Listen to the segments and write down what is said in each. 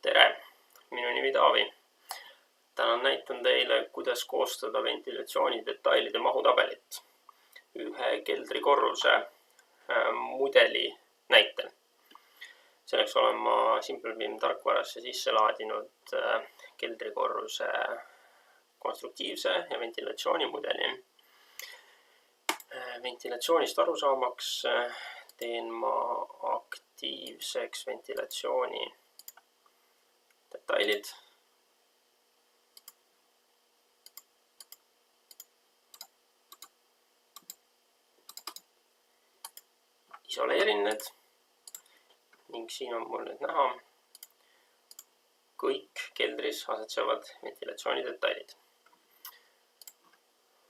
Tere, minu nimi Taavi. Täna näitan teile, kuidas koostada ventilatsiooni detailide mahutabelit ühe keldrikorruse mudeli näitel. Selleks olen ma SimpleBim tarkvarasse sisse laadinud keldrikorruse konstruktiivse ja ventilatsiooni mudeli. Ventilatsioonist aru saamaks teen ma aktiivseks ventilatsiooni detailid. Isoleerin need ning siin on mul nüüd näha kõik keldris asetsevad ventilatsiooni detailid.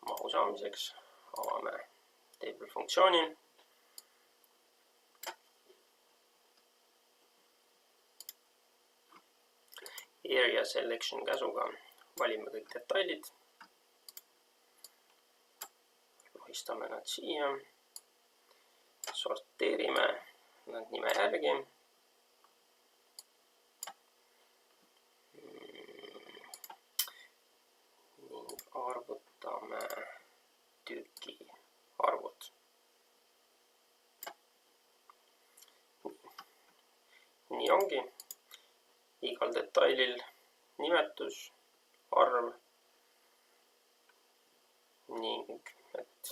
Mahu saamiseks avame table funktsiooni. Area selection käsuga valime kõik detailid. Lohistame nad siia. Sorteerime nad nime järgi. Ning arvutame tüki arvud. Nii ongi. Igal detailil nimetus, arv ning et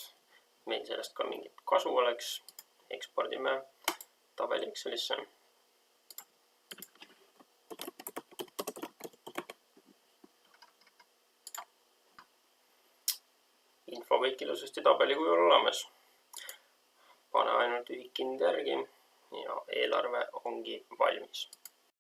meil sellest ka mingit kasu oleks, ekspordime tabeli Excelisse. Info kõik ilusasti tabeli kujul olemas. Pane ainult ühik kindla järgi ja eelarve ongi valmis.